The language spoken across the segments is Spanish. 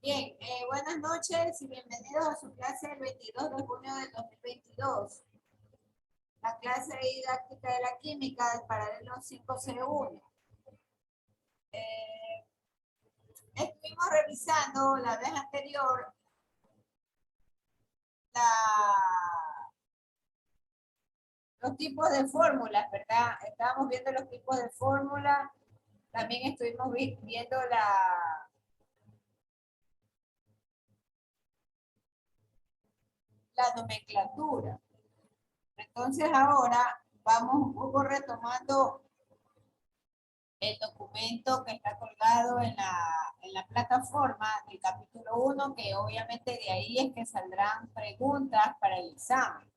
Bien, buenas noches y bienvenidos a su clase del 22 de junio del 2022. La clase didáctica de la química del paralelo 5C1. Estuvimos revisando la vez anterior los tipos de fórmulas, ¿verdad? Estábamos viendo los tipos de fórmula. También estuvimos viendo la nomenclatura. Entonces ahora vamos un poco retomando el documento que está colgado en la plataforma del capítulo 1, que obviamente de ahí es que saldrán preguntas para el examen.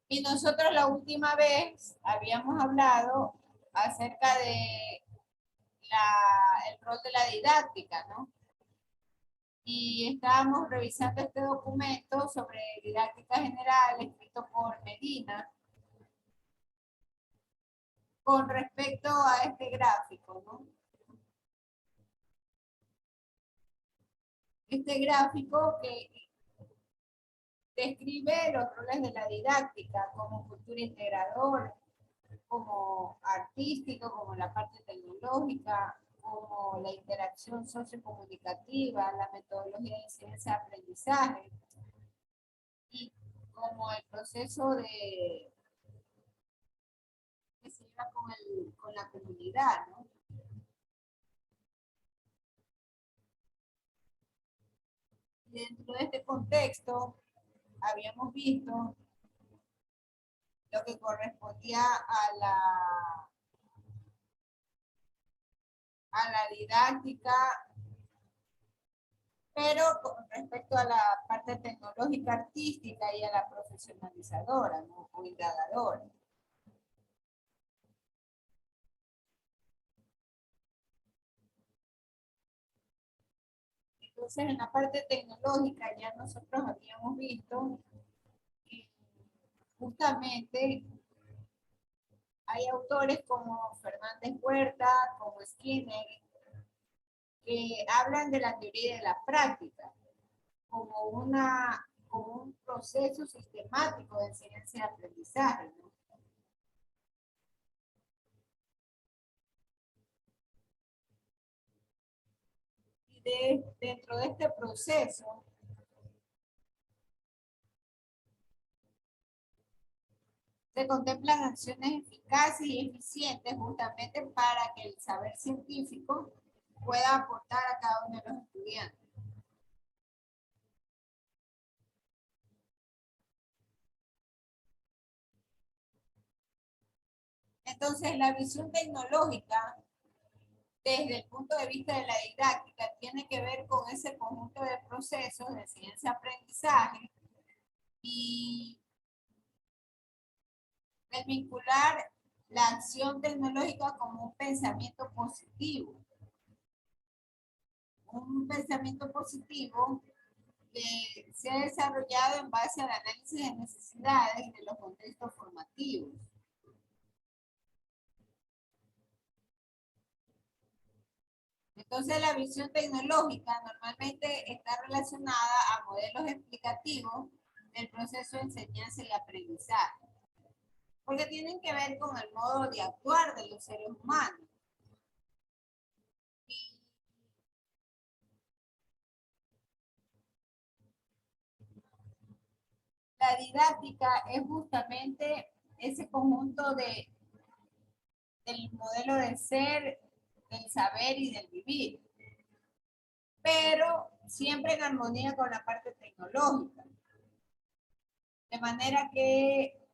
Y nosotros la última vez habíamos hablado acerca de el rol de la didáctica, ¿no? Y estábamos revisando este documento sobre didáctica general escrito por Medina con respecto a este gráfico, ¿no? Este gráfico que describe los roles de la didáctica como cultura integrador, como artístico, como la parte tecnológica, como la interacción sociocomunicativa, la metodología de enseñanza-aprendizaje y como el proceso que se lleva con la comunidad, ¿no? Dentro de este contexto, habíamos visto lo que correspondía a la didáctica, pero con respecto a la parte tecnológica artística y a la profesionalizadora, ¿no? O indagadora. Entonces, en la parte tecnológica ya nosotros habíamos visto que justamente hay autores como Fernández Huerta, como Skinner, que hablan de la teoría y de la práctica como un proceso sistemático de enseñanza y aprendizaje, ¿no? Y dentro de este proceso se contemplan acciones eficaces y eficientes justamente para que el saber científico pueda aportar a cada uno de los estudiantes. Entonces, la visión tecnológica, desde el punto de vista de la didáctica, tiene que ver con ese conjunto de procesos de ciencia-aprendizaje y el vincular la acción tecnológica como un pensamiento positivo. Un pensamiento positivo que se ha desarrollado en base al análisis de necesidades de los contextos formativos. Entonces, la visión tecnológica normalmente está relacionada a modelos explicativos del proceso de enseñanza y aprendizaje, porque tienen que ver con el modo de actuar de los seres humanos. Y la didáctica es justamente ese conjunto del modelo de ser, del saber y del vivir, pero siempre en armonía con la parte tecnológica. De manera que,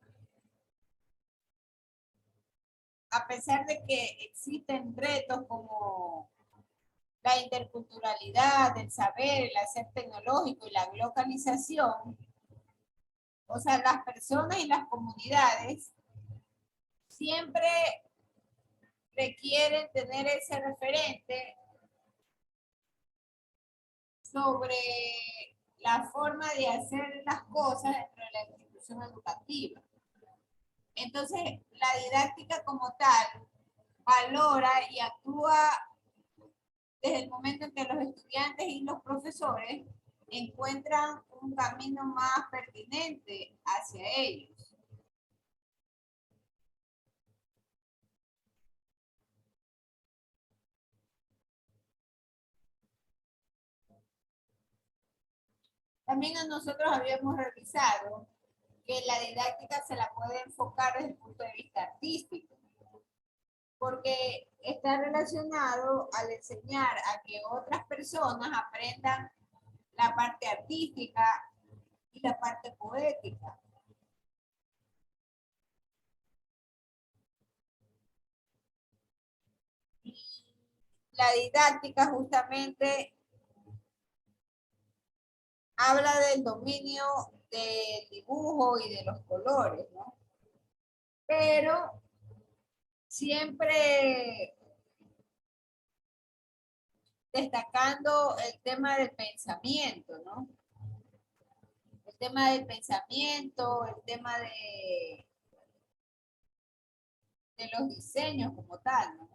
a pesar de que existen retos como la interculturalidad, el saber, el hacer tecnológico y la globalización, o sea, las personas y las comunidades siempre requieren tener ese referente sobre la forma de hacer las cosas dentro de la institución educativa. Entonces, la didáctica como tal valora y actúa desde el momento en que los estudiantes y los profesores encuentran un camino más pertinente hacia ellos. También nosotros habíamos revisado que la didáctica se la puede enfocar desde el punto de vista artístico, porque está relacionado al enseñar a que otras personas aprendan la parte artística y la parte poética. La didáctica justamente habla del dominio del dibujo y de los colores, ¿no? Pero siempre destacando el tema del pensamiento, ¿no? El tema del pensamiento, el tema de los diseños como tal, ¿no?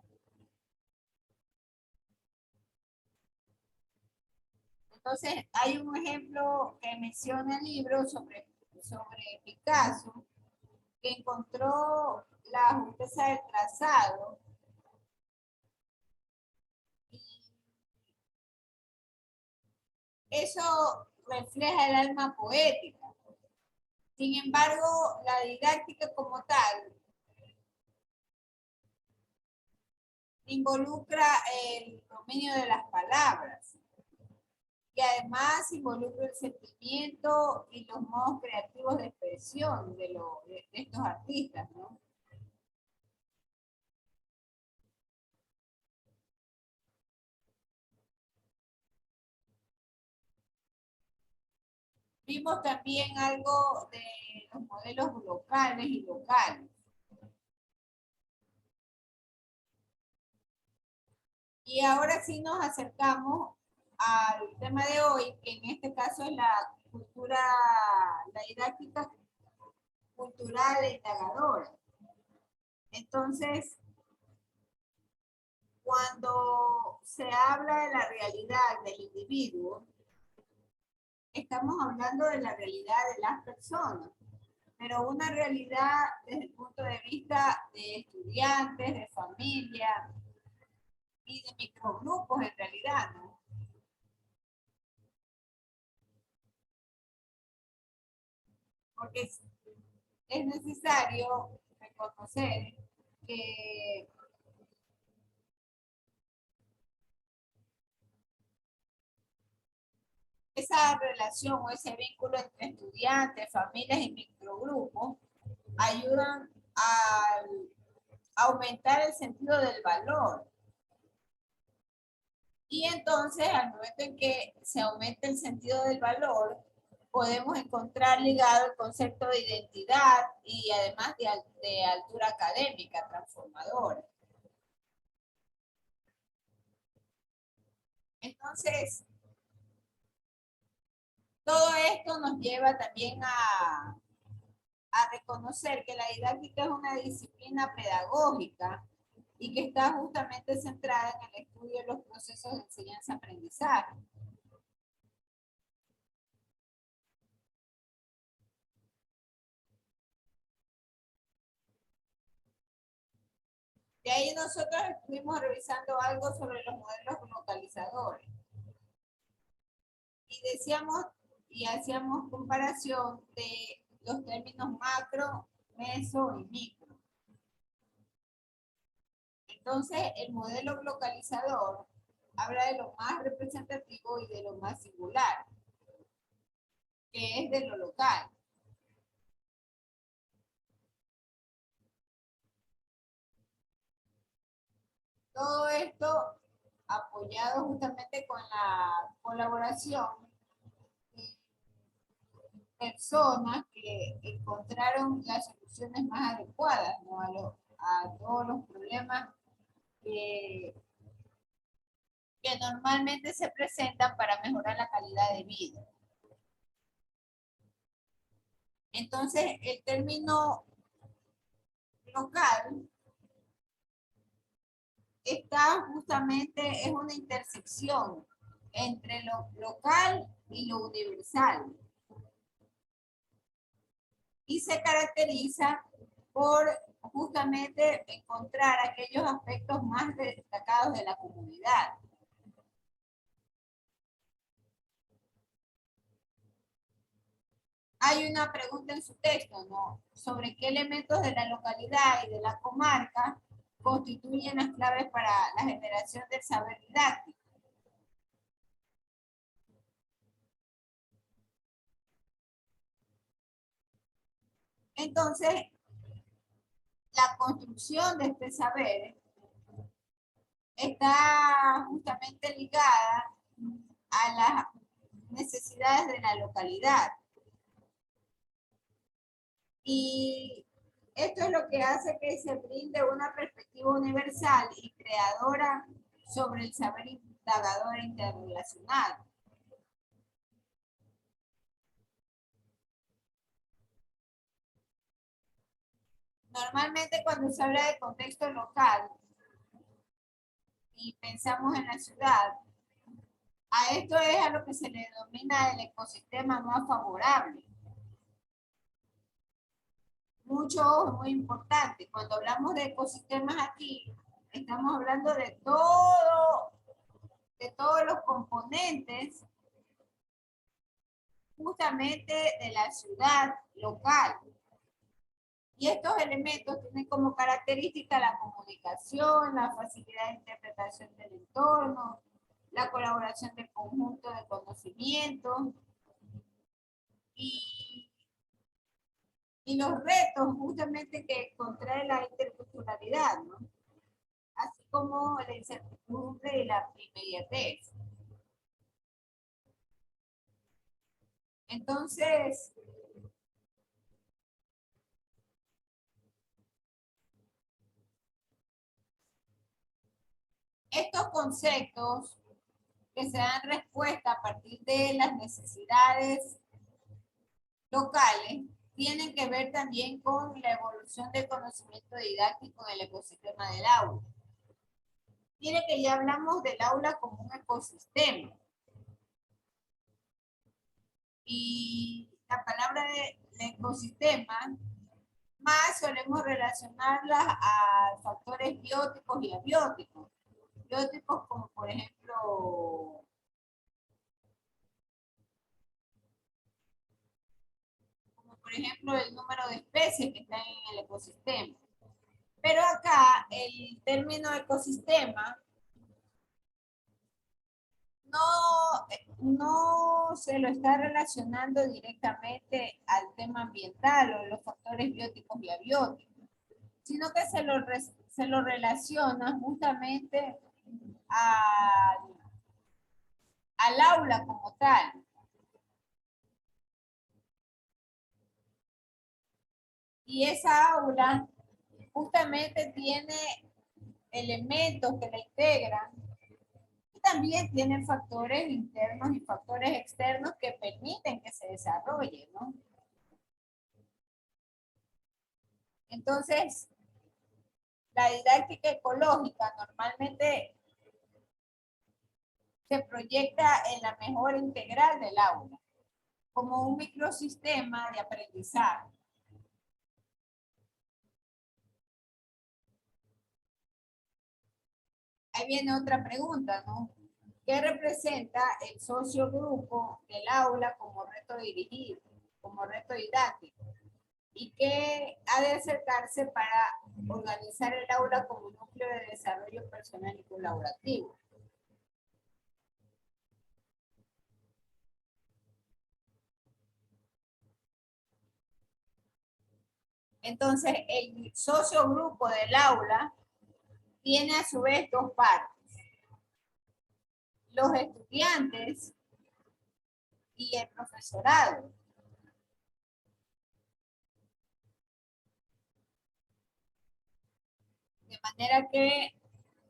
Entonces, hay un ejemplo que menciona el libro sobre Picasso, que encontró la justeza del trazado y eso refleja el alma poética. Sin embargo, la didáctica como tal involucra el dominio de las palabras y además involucra el sentimiento y los modos creativos de expresión de estos artistas, ¿no? Vimos también algo de los modelos locales y locales. Y ahora sí nos acercamos al tema de hoy, que en este caso es la cultura, la didáctica cultural e indagadora. Entonces, cuando se habla de la realidad del individuo, estamos hablando de la realidad de las personas, pero una realidad desde el punto de vista de estudiantes, de familia y de microgrupos en realidad, ¿no? Porque es necesario reconocer que esa relación o ese vínculo entre estudiantes, familias y microgrupos ayudan a aumentar el sentido del valor. Y entonces, al momento en que se aumenta el sentido del valor, podemos encontrar ligado el concepto de identidad y además de altura académica transformadora. Entonces, todo esto nos lleva también a reconocer que la didáctica es una disciplina pedagógica y que está justamente centrada en el estudio de los procesos de enseñanza-aprendizaje. De ahí nosotros estuvimos revisando algo sobre los modelos localizadores y decíamos y hacíamos comparación de los términos macro, meso y micro. Entonces, el modelo localizador habla de lo más representativo y de lo más singular, que es de lo local. Todo esto apoyado justamente con la colaboración de personas que encontraron las soluciones más adecuadas, ¿no? A todos los problemas que, que normalmente se presentan para mejorar la calidad de vida. Entonces, el término local está justamente, es una intersección entre lo local y lo universal. Y se caracteriza por justamente encontrar aquellos aspectos más destacados de la comunidad. Hay una pregunta en su texto, ¿no? Sobre qué elementos de la localidad y de la comarca constituyen las claves para la generación del saber didáctico. Entonces, la construcción de este saber está justamente ligada a las necesidades de la localidad. Y esto es lo que hace que se brinde una perspectiva universal y creadora sobre el saber indagador e interrelacionado. Normalmente cuando se habla de contexto local y pensamos en la ciudad, a esto es a lo que se le denomina el ecosistema más favorable. Mucho, muy importante. Cuando hablamos de ecosistemas aquí, estamos hablando de todos los componentes justamente de la ciudad local. Y estos elementos tienen como característica la comunicación, la facilidad de interpretación del entorno, la colaboración del conjunto de conocimientos y, y los retos justamente que contrae la interculturalidad, ¿no? Así como la incertidumbre y la inmediatez. Entonces, estos conceptos que se dan respuesta a partir de las necesidades locales tienen que ver también con la evolución del conocimiento didáctico en el ecosistema del aula. Mire que ya hablamos del aula como un ecosistema. Y la palabra de ecosistema más solemos relacionarlas a factores bióticos y abióticos. Bióticos como por ejemplo el número de especies que están en el ecosistema. Pero acá el término ecosistema no se lo está relacionando directamente al tema ambiental o los factores bióticos y abióticos, sino que se lo relaciona justamente al, al aula como tal. Y esa aula justamente tiene elementos que la integran y también tiene factores internos y factores externos que permiten que se desarrolle, ¿no? Entonces, la didáctica ecológica normalmente se proyecta en la mejora integral del aula, como un microsistema de aprendizaje. Ahí viene otra pregunta, ¿no? ¿Qué representa el sociogrupo del aula como reto dirigido, como reto didáctico? ¿Y qué ha de acercarse para organizar el aula como núcleo de desarrollo personal y colaborativo? Entonces, el sociogrupo del aula tiene a su vez dos partes: los estudiantes y el profesorado. De manera que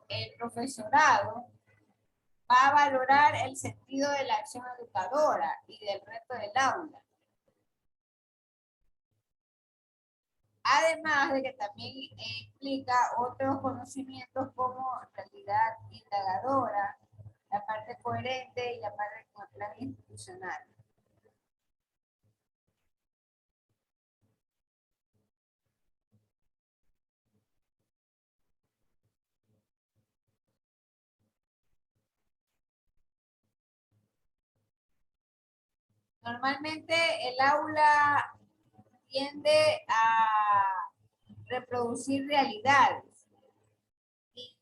el profesorado va a valorar el sentido de la acción educadora y del reto del aula. Además de que también implica otros conocimientos como realidad indagadora, la parte coherente y la parte con el plan institucional. Normalmente el aula tiende a reproducir realidades y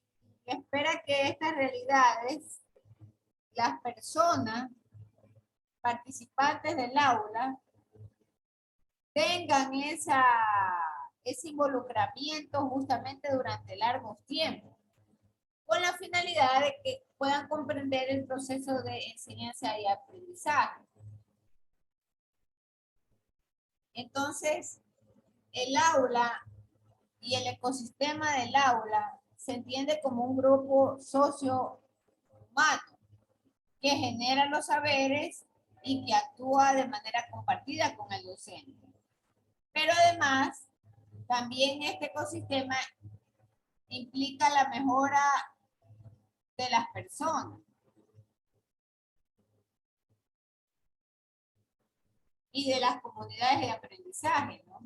espera que estas realidades, las personas participantes del aula, tengan ese involucramiento justamente durante largos tiempos, con la finalidad de que puedan comprender el proceso de enseñanza y aprendizaje. Entonces, el aula y el ecosistema del aula se entiende como un grupo socio-humano que genera los saberes y que actúa de manera compartida con el docente. Pero además, también este ecosistema implica la mejora de las personas y de las comunidades de aprendizaje, ¿no?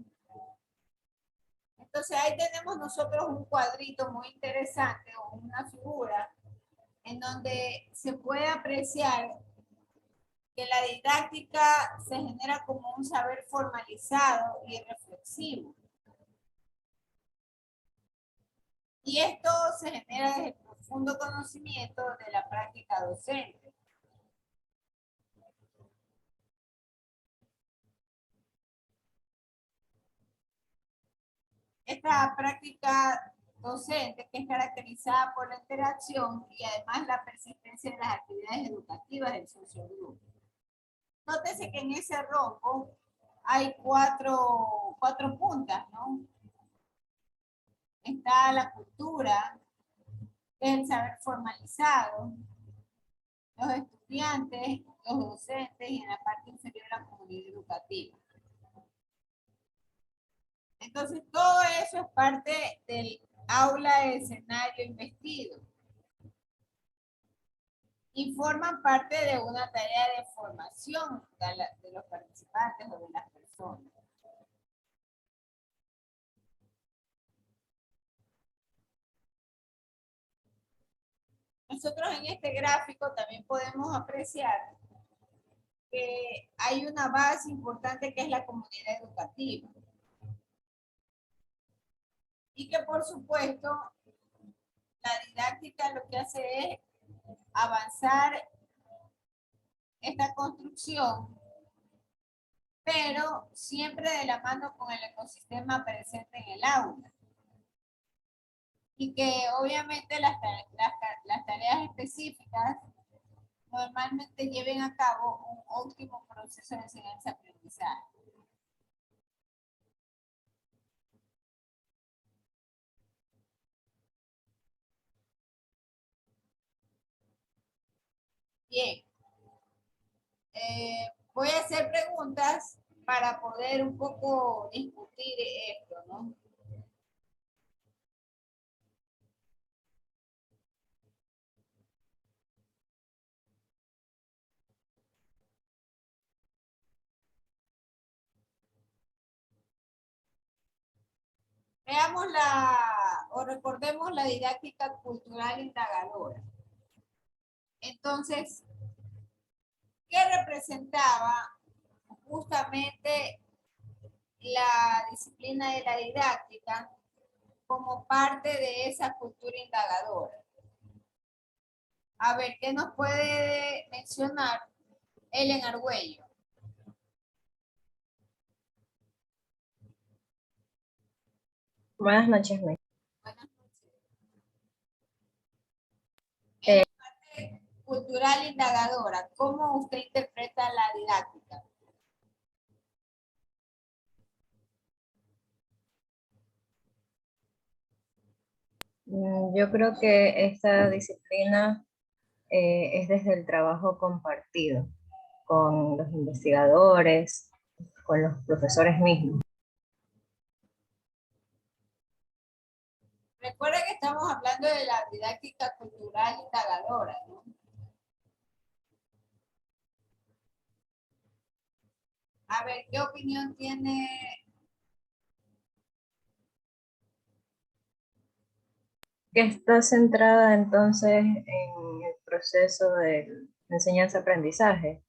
Entonces ahí tenemos nosotros un cuadrito muy interesante o una figura en donde se puede apreciar que la didáctica se genera como un saber formalizado y reflexivo. Y esto se genera desde el profundo conocimiento de la práctica docente. Esta práctica docente que es caracterizada por la interacción y además la persistencia de las actividades educativas del sociogrupo. Nótese que en ese rombo hay cuatro puntas, ¿no? Está la cultura, el saber formalizado, los estudiantes, los docentes y en la parte inferior la comunidad educativa. Entonces, todo eso es parte del aula de escenario investido y forman parte de una tarea de formación de los participantes o de las personas. Nosotros en este gráfico también podemos apreciar que hay una base importante que es la comunidad educativa. Y que por supuesto la didáctica lo que hace es avanzar esta construcción, pero siempre de la mano con el ecosistema presente en el aula. Y que obviamente las tareas específicas normalmente lleven a cabo un óptimo proceso de enseñanza-aprendizaje. Bien, voy a hacer preguntas para poder un poco discutir esto, ¿no? Veamos o recordemos la didáctica cultural indagadora. Entonces, ¿qué representaba justamente la disciplina de la didáctica como parte de esa cultura indagadora? A ver, ¿qué nos puede mencionar Ellen Argüello? Buenas noches, May. Buenas noches. En la parte cultural indagadora, ¿cómo usted interpreta la didáctica? Yo creo que esta disciplina es desde el trabajo compartido con los investigadores, con los profesores mismos. Recuerda que estamos hablando de la didáctica cultural indagadora, ¿no? A ver, ¿qué opinión tiene? Que está centrada entonces en el proceso de enseñanza-aprendizaje.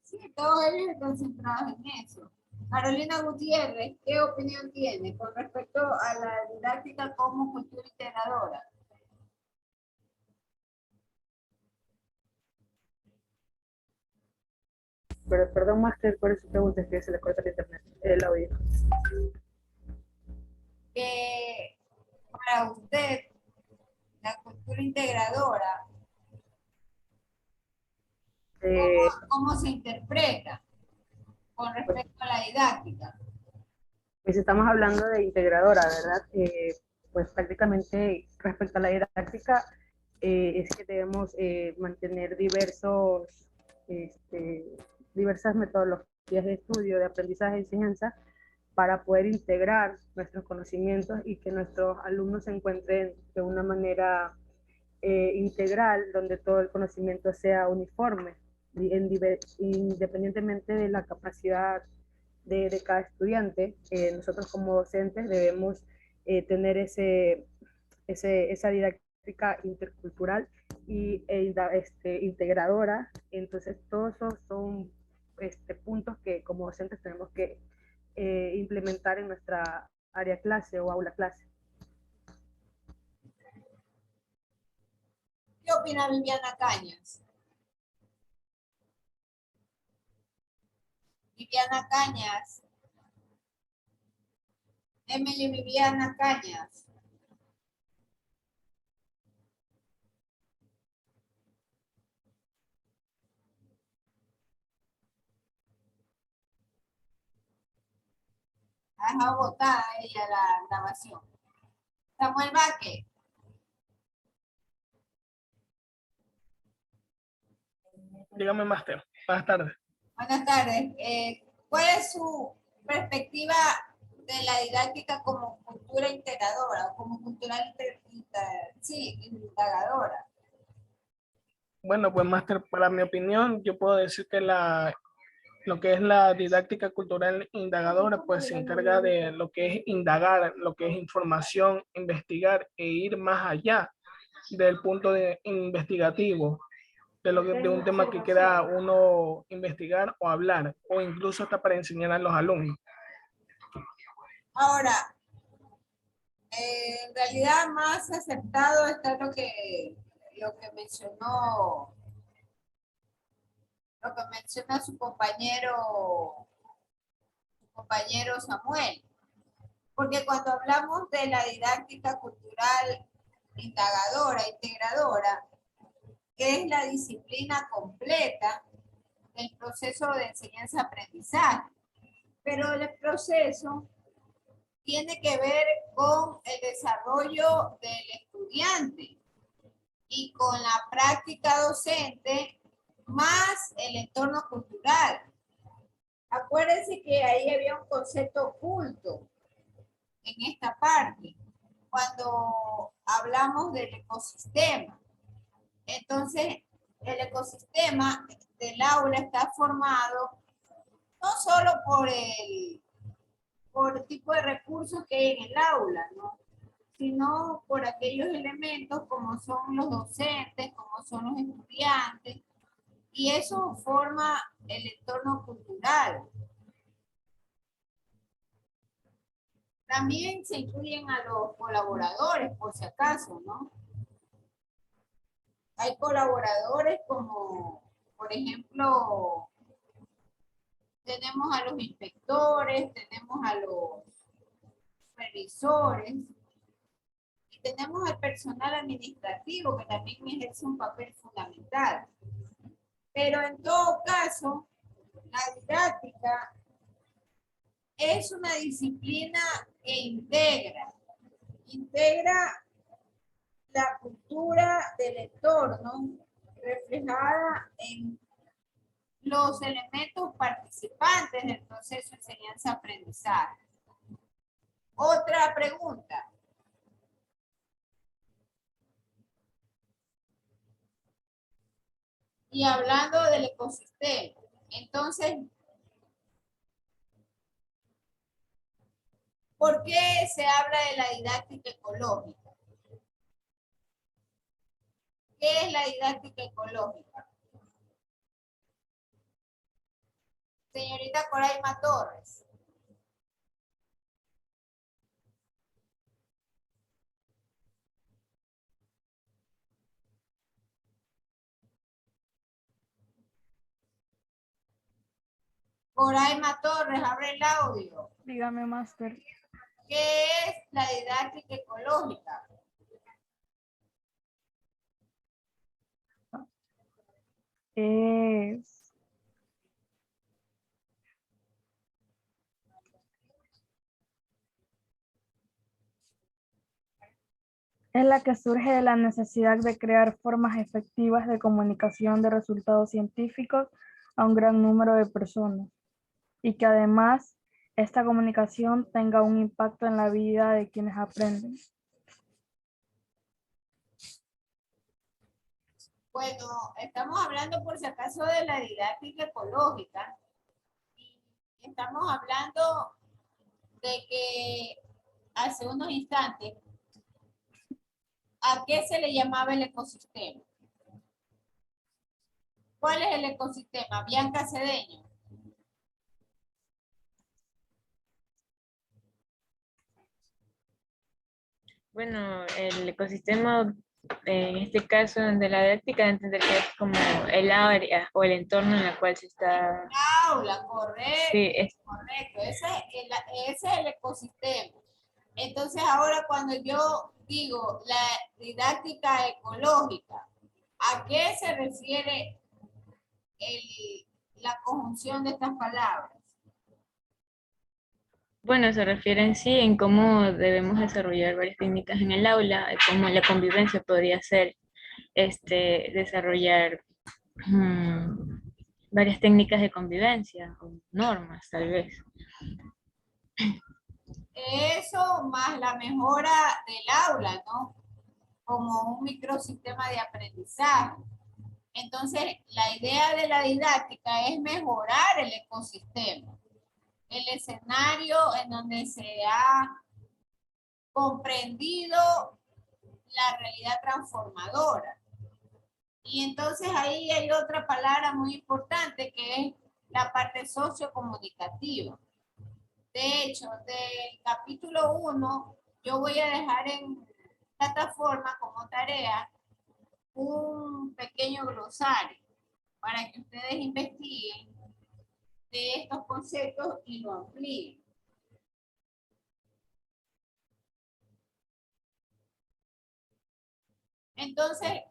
Sí, todos ellos están centrados en eso. Carolina Gutiérrez, ¿qué opinión tiene con respecto a la didáctica como cultura integradora? Pero, perdón, Máster, por eso pregunta, es que se le corta el internet, el audio. Que para usted la cultura integradora, Eh, ¿cómo se interpreta con pues, respecto a la didáctica? pues estamos hablando de integradora, ¿verdad? Pues prácticamente respecto a la didáctica, es que debemos mantener este, diversas metodologías de estudio, de aprendizaje y enseñanza para poder integrar nuestros conocimientos y que nuestros alumnos se encuentren de una manera integral, donde todo el conocimiento sea uniforme, independientemente de la capacidad de cada estudiante. Nosotros como docentes debemos tener esa didáctica intercultural y integradora. Entonces, todos esos son puntos que como docentes tenemos que implementar en nuestra área clase o aula clase. ¿Qué opina Viviana Cañas? Viviana Cañas. Emily Viviana Cañas. Ha dejado botada ella la grabación. Samuel Vázquez. Dígame, máster. Buenas tardes. Buenas tardes. ¿Cuál es su perspectiva de la didáctica como cultura integradora o como cultura indagadora? Bueno, pues, máster, para mi opinión, yo puedo decir que lo que es la didáctica cultural indagadora, pues se encarga de lo que es indagar, lo que es información, investigar e ir más allá del punto investigativo, de un tema que quiera uno investigar o hablar, o incluso hasta para enseñar a los alumnos. Ahora, en realidad más aceptado está lo que menciona su compañero Samuel. Porque cuando hablamos de la didáctica cultural indagadora, integradora, que es la disciplina completa del proceso de enseñanza-aprendizaje. Pero el proceso tiene que ver con el desarrollo del estudiante y con la práctica docente más el entorno cultural. Acuérdense que ahí había un concepto oculto en esta parte, cuando hablamos del ecosistema. Entonces, el ecosistema del aula está formado no solo por el tipo de recursos que hay en el aula, ¿no? Sino por aquellos elementos como son los docentes, como son los estudiantes, y eso forma el entorno cultural. También se incluyen a los colaboradores, por si acaso, ¿no? Hay colaboradores como, por ejemplo, tenemos a los inspectores, tenemos a los supervisores y tenemos al personal administrativo que también ejerce un papel fundamental. Pero en todo caso, la didáctica es una disciplina que integra la cultura del entorno reflejada en los elementos participantes del proceso de enseñanza-aprendizaje. Otra pregunta. Y hablando del ecosistema, entonces, ¿por qué se habla de la didáctica ecológica? ¿Qué es la didáctica ecológica? Señorita Coraima Torres. Coraima Torres, abre el audio. Dígame, máster. ¿Qué es la didáctica ecológica? Es la que surge de la necesidad de crear formas efectivas de comunicación de resultados científicos a un gran número de personas y que además esta comunicación tenga un impacto en la vida de quienes aprenden. Bueno, estamos hablando por si acaso de la didáctica ecológica. Y estamos hablando de que hace unos instantes, ¿a qué se le llamaba el ecosistema? ¿Cuál es el ecosistema? Bianca Cedeño. Bueno, el ecosistema, en este caso de la didáctica, entender que es como el área o el entorno en el cual se está. Aula, correcto, Sí, correcto. Ese es el ecosistema. Entonces ahora cuando yo digo la didáctica ecológica, ¿a qué se refiere la conjunción de estas palabras? bueno, se refiere en sí en cómo debemos desarrollar varias técnicas en el aula, cómo la convivencia podría ser desarrollar varias técnicas de convivencia, o normas tal vez. Eso más la mejora del aula, ¿no? Como un microsistema de aprendizaje. Entonces, la idea de la didáctica es mejorar el ecosistema, el escenario en donde se ha comprendido la realidad transformadora. Y entonces ahí hay otra palabra muy importante que es la parte sociocomunicativa. De hecho, del capítulo 1, yo voy a dejar en plataforma como tarea un pequeño glosario para que ustedes investiguen de estos conceptos y lo amplíen. Entonces,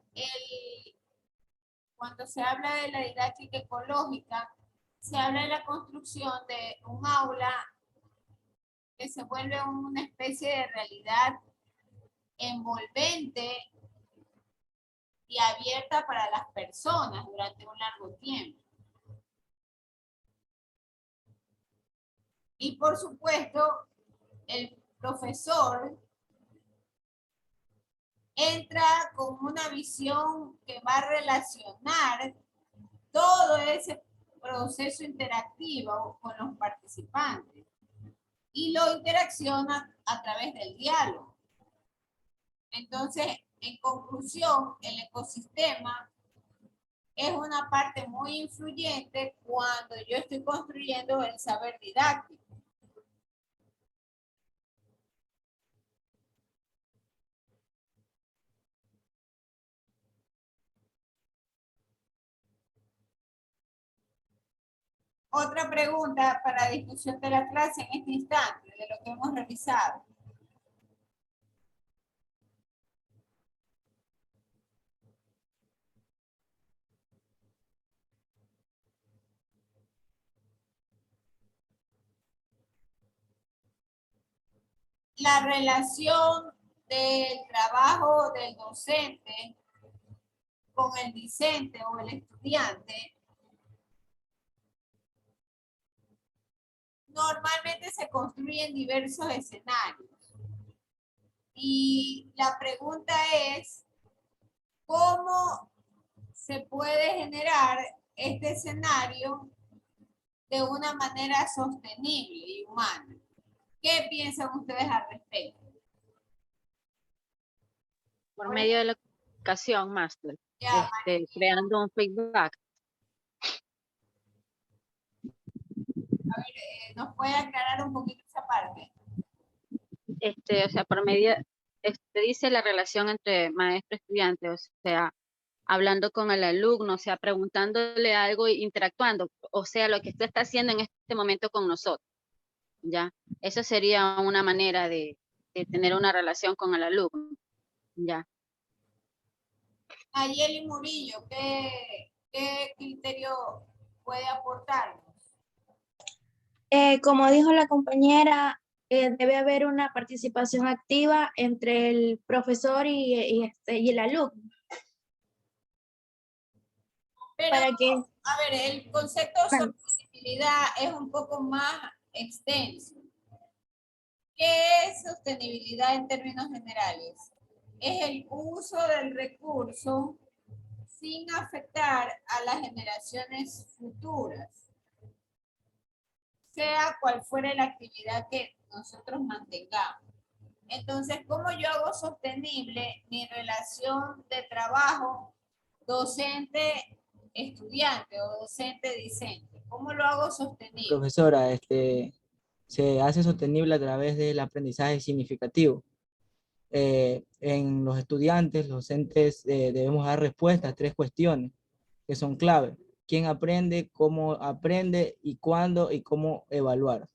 cuando se habla de la didáctica ecológica, se habla de la construcción de un aula que se vuelve una especie de realidad envolvente y abierta para las personas durante un largo tiempo. Y por supuesto, el profesor entra con una visión que va a relacionar todo ese proceso interactivo con los participantes y lo interacciona a través del diálogo. Entonces, en conclusión, el ecosistema es una parte muy influyente cuando yo estoy construyendo el saber didáctico. Otra pregunta para discusión de la clase en este instante, de lo que hemos revisado. La relación del trabajo del docente con el discente o el estudiante, normalmente se construyen diversos escenarios. Y la pregunta es, ¿cómo se puede generar este escenario de una manera sostenible y humana? ¿Qué piensan ustedes al respecto? Por medio de la comunicación, Master, Ya, creando un feedback. ¿nos puede aclarar un poquito esa parte? O sea, por medio, dice la relación entre maestro y estudiante, o sea, hablando con el alumno, o sea, preguntándole algo e interactuando, o sea, lo que usted está haciendo en este momento con nosotros, ¿ya? Eso sería una manera de tener una relación con el alumno, ¿ya? Nayeli Murillo, ¿qué criterio puede aportarnos? Como dijo la compañera, debe haber una participación activa entre el profesor y el alumno. Pero, Para que, a ver, el concepto de bueno, sostenibilidad es un poco más extenso. ¿Qué es sostenibilidad en términos generales? Es el uso del recurso sin afectar a las generaciones futuras, sea cual fuere la actividad que nosotros mantengamos. Entonces, ¿cómo yo hago sostenible mi relación de trabajo docente-estudiante o docente-discente? ¿Cómo lo hago sostenible? Profesora, se hace sostenible a través del aprendizaje significativo. En los estudiantes, los docentes, debemos dar respuesta a 3 cuestiones que son clave. ¿Quién aprende? ¿Cómo aprende? ¿Y cuándo? ¿Y cómo evaluar?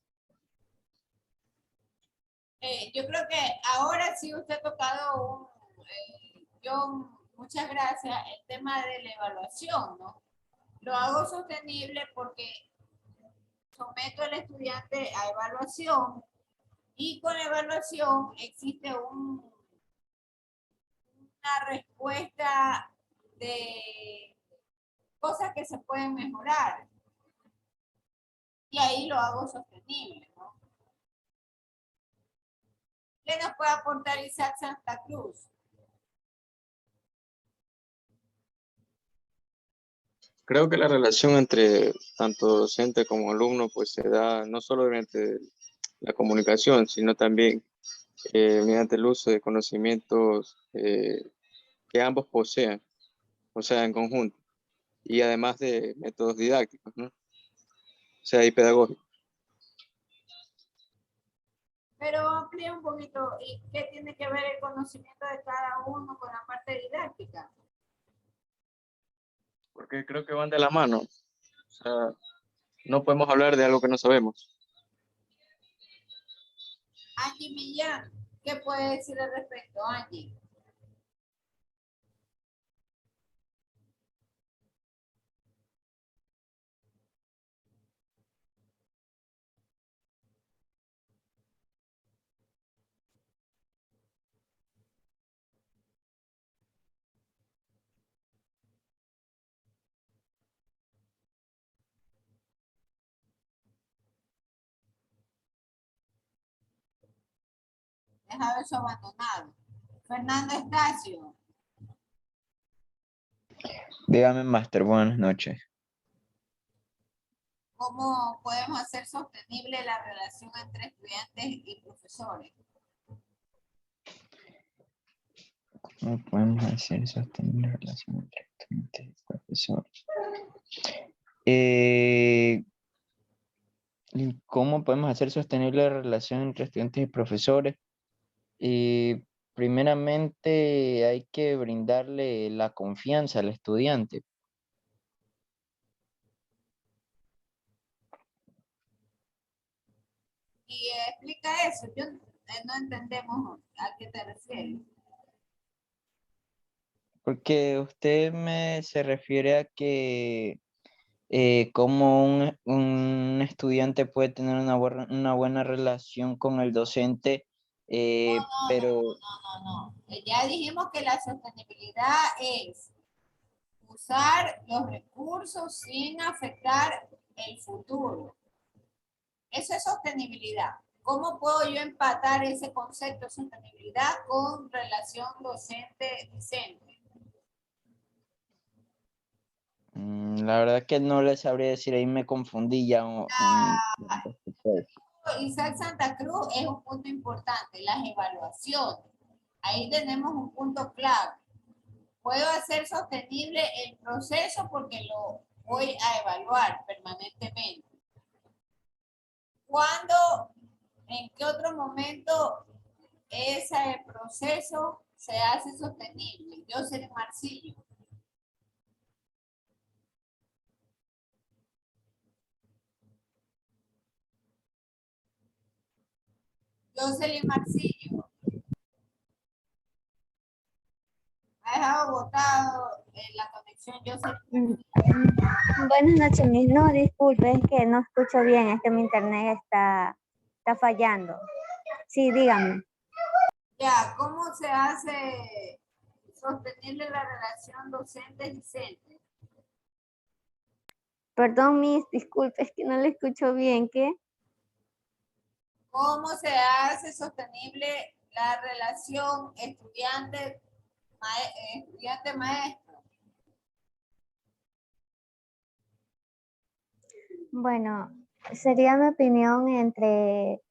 Yo creo que ahora sí usted ha tocado muchas gracias, el tema de la evaluación, ¿no? Lo hago sostenible porque someto al estudiante a evaluación y con la evaluación existe una respuesta de cosas que se pueden mejorar. Y ahí lo hago sostenible, ¿no? ¿Qué nos puede aportar Isaac Santa Cruz? Creo que la relación entre tanto docente como alumno pues se da no solo mediante la comunicación, sino también mediante el uso de conocimientos que ambos posean, o sea, en conjunto, y además de métodos didácticos, ¿no? O sea, y pedagógicos. Pero amplía un poquito, ¿y qué tiene que ver el conocimiento de cada uno con la parte didáctica? Porque creo que van de la mano. O sea, no podemos hablar de algo que no sabemos. Angie Millán, ¿qué puede decir al respecto, Angie? Dejado eso abandonado. Fernando Estacio, Dígame, Master, buenas noches. ¿cómo podemos hacer sostenible la relación entre estudiantes y profesores? ¿Cómo podemos hacer sostenible la relación entre estudiantes y profesores? ¿Cómo podemos hacer sostenible la relación entre estudiantes y profesores? Primeramente hay que brindarle la confianza al estudiante. Y explica eso, yo no entendemos a qué te refieres. Porque usted se refiere a que cómo un estudiante puede tener una buena relación con el docente pero No. Ya dijimos que la sostenibilidad es usar los recursos sin afectar el futuro. Eso es sostenibilidad. ¿Cómo puedo yo empatar ese concepto de sostenibilidad con relación docente-discente? la verdad que no les sabría decir, ahí me confundí ya. Isaac Santa Cruz es un punto importante, las evaluaciones. Ahí tenemos un punto clave. Puedo hacer sostenible el proceso porque lo voy a evaluar permanentemente. ¿Cuándo, en qué otro momento ese proceso se hace sostenible? Jocelyn Marcillo. Jocelyn Marcillo. Ha dejado botado la conexión, Jocelyn. Buenas noches, Miss. No, disculpe, es que no escucho bien, es que mi internet está fallando. Sí, dígame. Ya, ¿cómo se hace sostenible la relación docente-discente? Perdón, Miss, disculpe, es que no le escucho bien, ¿qué? ¿Cómo se hace sostenible la relación estudiante-maestro? Bueno, sería mi opinión entre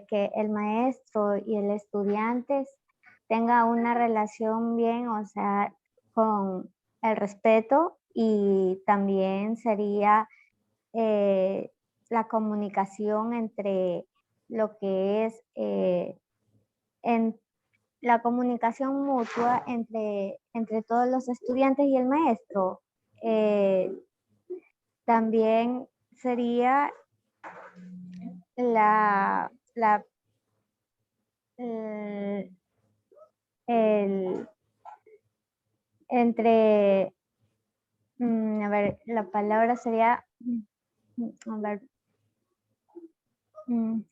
que el maestro y el estudiante tenga una relación bien, o sea, con el respeto, y también sería la comunicación entre lo que es la comunicación mutua entre todos los estudiantes y el maestro. También sería entre, a ver, la palabra sería, a ver, un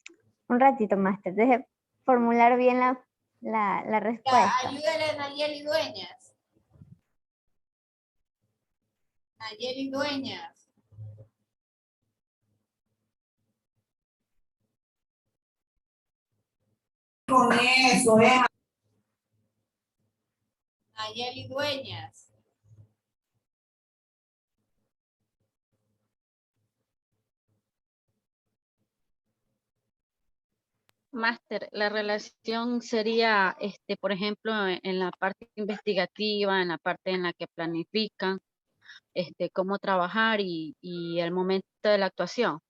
ratito, máster, deje formular bien la respuesta. Ya, ayúdale a Nayeli Dueñas. Nayeli Dueñas. Con eso, Nayeli Dueñas. Máster, la relación sería, por ejemplo, en la parte investigativa, en la parte en la que planifican, cómo trabajar y el momento de la actuación.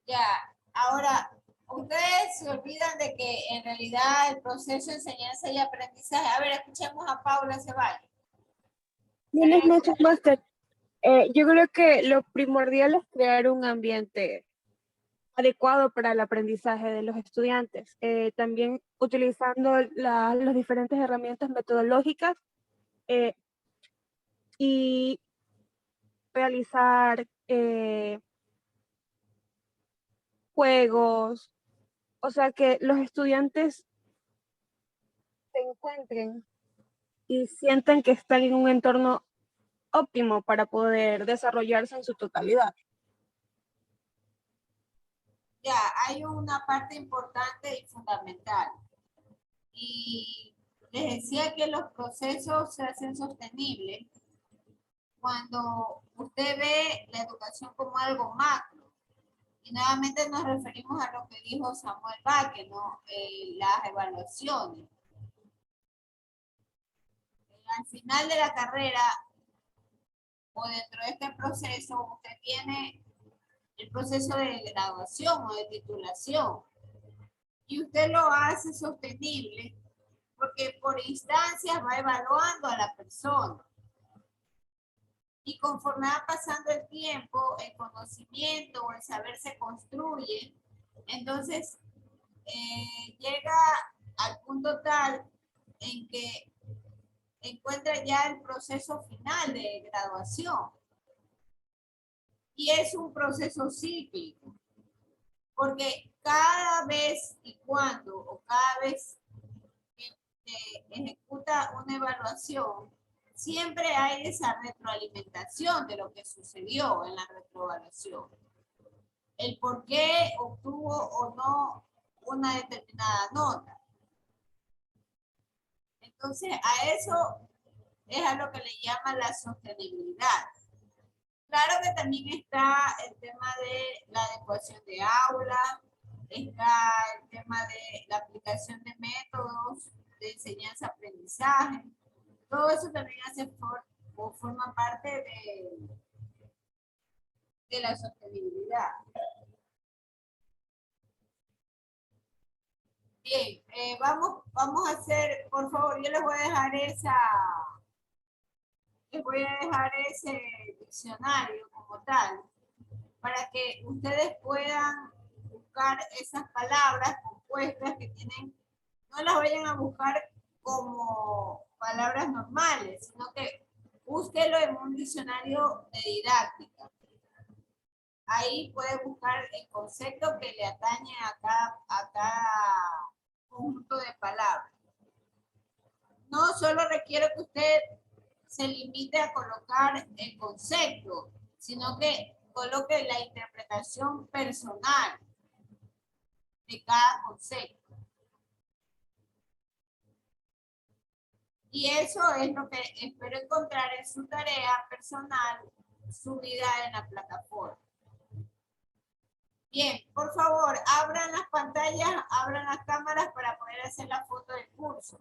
Ya, ahora, ustedes se olvidan de que en realidad el proceso de enseñanza y aprendizaje, a ver, escuchemos a Paula Ceballos. Buenas noches, máster. Yo creo que lo primordial es crear un ambiente adecuado para el aprendizaje de los estudiantes. También utilizando las diferentes herramientas metodológicas y realizar juegos, o sea, que los estudiantes se encuentren y sientan que están en un entorno óptimo para poder desarrollarse en su totalidad. Ya, hay una parte importante y fundamental. Y les decía que los procesos se hacen sostenibles cuando usted ve la educación como algo macro. Y nuevamente nos referimos a lo que dijo Samuel Vázquez, ¿no? Las evaluaciones. Al final de la carrera o dentro de este proceso, usted tiene el proceso de graduación o de titulación. Y usted lo hace sostenible porque por instancias va evaluando a la persona. Y conforme va pasando el tiempo, el conocimiento o el saber se construye, entonces llega al punto tal en que encuentra ya el proceso final de graduación. Y es un proceso cíclico, porque cada vez y cuando, o cada vez que ejecuta una evaluación, siempre hay esa retroalimentación de lo que sucedió en la retroevaluación. El por qué obtuvo o no una determinada nota. Entonces, a eso es a lo que le llama la sostenibilidad. Claro que también está el tema de la adecuación de aula, está el tema de la aplicación de métodos de enseñanza-aprendizaje. Todo eso también forma parte de la sostenibilidad. Bien, vamos a hacer, por favor, yo les voy a dejar ese diccionario como tal, para que ustedes puedan buscar esas palabras compuestas que tienen, no las vayan a buscar como palabras normales, sino que búsquelo en un diccionario de didáctica. Ahí puede buscar el concepto que le atañe a cada conjunto de palabras. No solo requiero que usted se limite a colocar el concepto, sino que coloque la interpretación personal de cada concepto. Y eso es lo que espero encontrar en su tarea personal subida en la plataforma. Bien, por favor, abran las pantallas, abran las cámaras para poder hacer la foto del curso.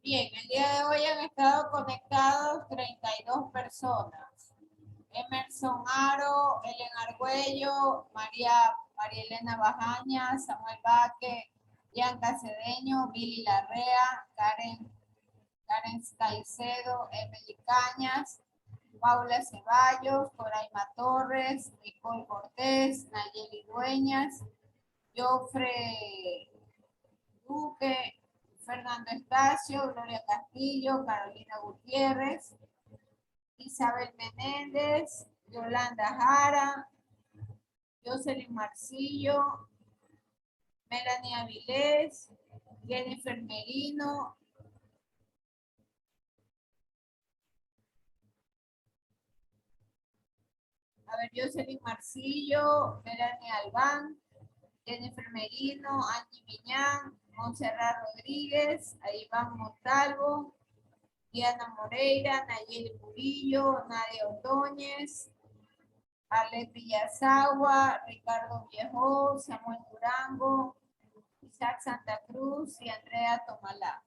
Bien, el día de hoy han estado conectados 32 personas. Emerson Aro, Ellen Argüello, María Elena Bajaña, Samuel Baque, Bianca Cedeño, Billy Larrea, Karen Caicedo, Emily Cañas, Paula Ceballos, Coraima Torres, Nicole Cortés, Nayeli Dueñas, Jofre Duque, Fernando Estacio, Gloria Castillo, Carolina Gutiérrez, Isabel Menéndez, Yolanda Jara, Jocelyn Marcillo, Melanie Avilés, Jennifer Merino, Jocelyn Marcillo, Melanie Albán, Jennifer Merino, Angie Miñán, Montserrat Rodríguez, Iván Montalvo, Diana Moreira, Nayeli Murillo, Nadia Ordóñez, Alex Villasagua, Ricardo Viejo, Samuel Durango, Isaac Santa Cruz y Andrea Tomalá.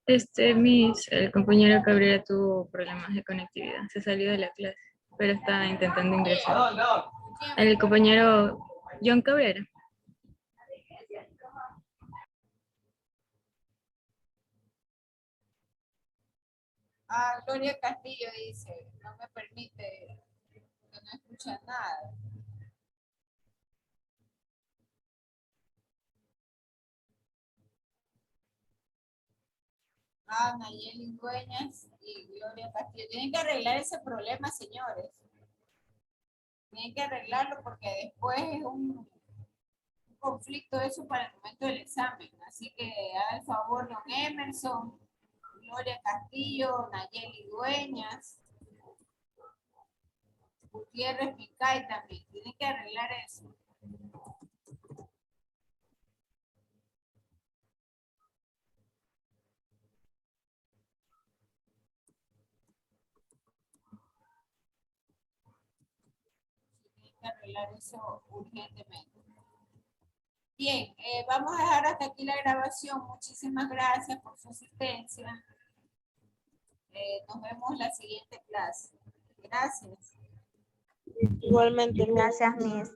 El compañero Cabrera tuvo problemas de conectividad, se salió de la clase, pero está intentando ingresar. El compañero John Cabrera. Gloria Castillo dice, no me permite, que no escucha nada. Nayeli Dueñas y Gloria Castillo. Tienen que arreglar ese problema, señores. Tienen que arreglarlo porque después es un conflicto eso para el momento del examen. Así que haga el favor, don Emerson, Gloria Castillo, Nayeli Dueñas, Gutiérrez Picay también. Tienen que arreglar eso. Arreglar eso urgentemente. Bien, vamos a dejar hasta aquí la grabación. Muchísimas gracias por su asistencia. Nos vemos en la siguiente clase. Gracias. Igualmente. Gracias, Miss.